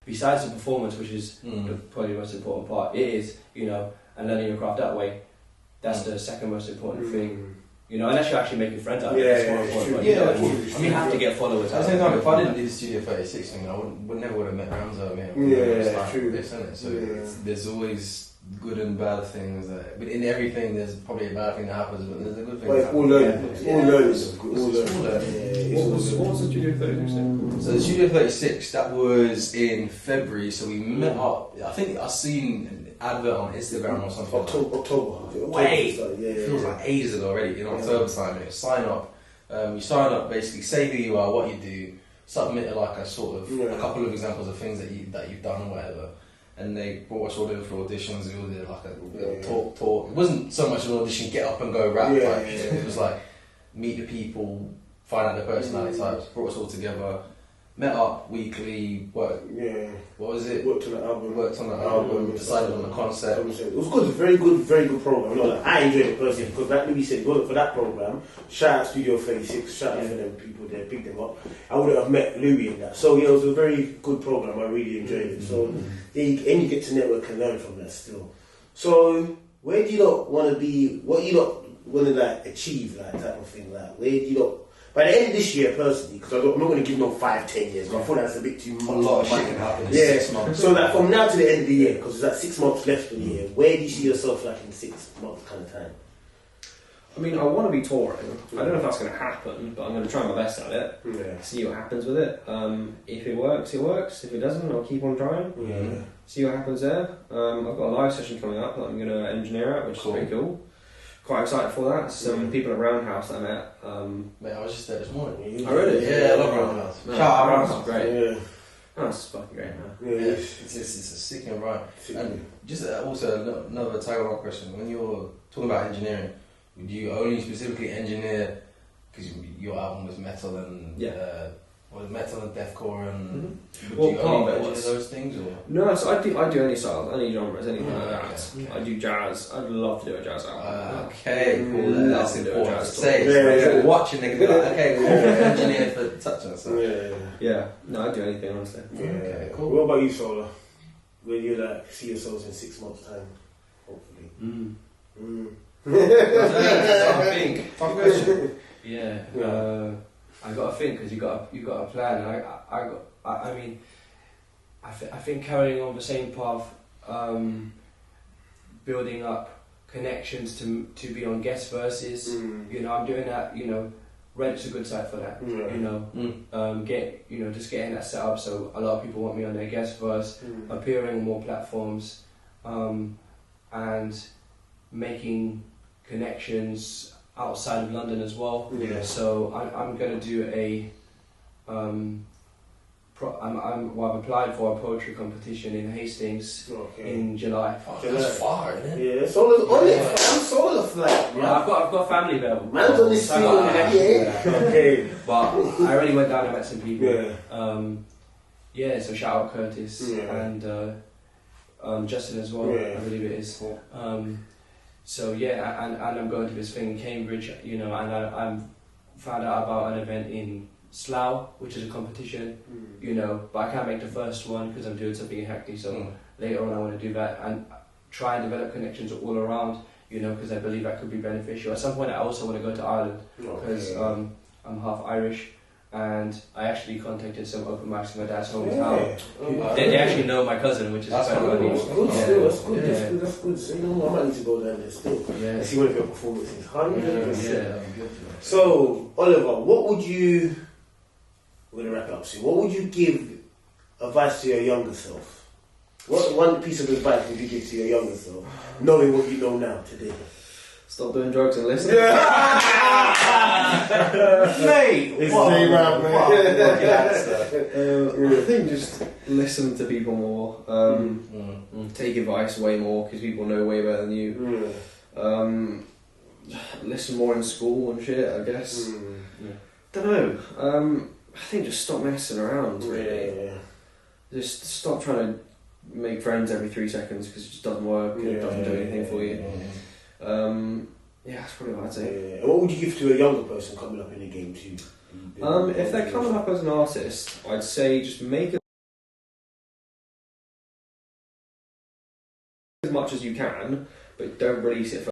besides the performance, which is probably the most important part, it is, and learning your craft that way. That's the second most important thing. Unless you're actually making friends out of it. It's more important. You have to get followers out of it. If I didn't do the Studio 36 thing, I never would have met Ramzo. True. This, isn't it? So there's always good and bad things. But in everything, there's probably a bad thing that happens, but there's a good thing. But it's all learning. It's all learning. What was the Studio 36 thing? So the Studio 36, that was in February, so we met up. I think I've seen an advert on Instagram or something. October. It feels like ages ago already, in October time. Sign up. You sign up, basically say who you are, what you do, submit like a couple of examples of things that you've done or whatever. And they brought us all in for auditions. We all did like a talk. It wasn't so much an audition, get up and go rap type shit. It was like meet the people, find out their personality types. Brought us all together, met up weekly. What was it? Worked on the album. Decided on the concept. It was good. Very good program. I enjoyed it personally because, like Louis said, for that program. Shout out Studio 36. Shout out for them people there. Pick them up. I wouldn't have met Louis in that. So it was a very good program. I really enjoyed it. So you get to network and learn from that still. So where do you not want to be? What you not want to achieve, type of thing? Where do you not? By the end of this year, personally, because I'm not going to give 5-10 years, because I thought that's a bit too much. A lot of shit can happen in 6 months. So from now to the end of the year, because there's 6 months left of the year, where do you see yourself in 6 months kind of time? I mean, I want to be touring. I don't know if that's going to happen, but I'm going to try my best at it. See what happens with it. If it works, it works. If it doesn't, I'll keep on trying. See what happens there. I've got a live session coming up that I'm going to engineer at, which is pretty cool. Quite excited for that. Some people at Roundhouse that I met. Mate, I was just there this morning. Oh really? Yeah, I love Roundhouse. Shout out Roundhouse, great. That's fucking great, man. It's a sick environment. And just also another tag-along question. When you're talking about engineering, would you only specifically engineer because your album was metal and metal and deathcore and would you only engineer those things or? No, so I do any styles, any genres, anything like that. I do jazz. I'd love to do a jazz album. Okay, cool. That's important to say. Yeah. Watching, they can be like, okay, we're engineer for touch and stuff. No, I'd do anything honestly. Okay, cool. What about you, Solar? Where do you see yourselves in 6 months' time? Hopefully. I think. Tough question. I got to think because you got a plan. I think carrying on the same path, building up connections to be on guest verses. I'm doing that. Rent's a good site for that. Just getting that set up so a lot of people want me on their guest verse, appearing on more platforms, and making connections outside of London as well. So I'm going to do I've applied for a poetry competition in Hastings in July. That's far, isn't it? Yeah, Solar's on it. I'm Solar flat. Yeah, I've got family there. Man's on this field. Okay. But I already went down and met some people. So shout out Curtis and Justin as well. I believe it is. And I'm going to this thing in Cambridge, and I found out about an event in Slough, which is a competition, but I can't make the first one because I'm doing something in Hackney, so later on I want to do that and try and develop connections all around, because I believe that could be beneficial. At some point I also want to go to Ireland because I'm half Irish, and I actually contacted some open mics in my dad's hometown. They actually know my cousin, which is That's good. That's good. So, I might need to go down there still. And see one of your performances. 100%. So, Oliver, we're going to wrap it up soon. What would you give advice to your younger self? What one piece of advice would you give to your younger self, knowing what you know now today? Stop doing drugs and listen. Mate, it's I think just listen to people more. Take advice way more because people know way better than you. Listen more in school and shit, I guess. Don't know. I think just stop messing around, really. Just stop trying to make friends every 3 seconds because it just doesn't work and it doesn't do anything for you. That's probably what I'd say. And what would you give to a younger person coming up in the game too? If they're coming up as an artist, I'd say just make as much as you can, but don't release it for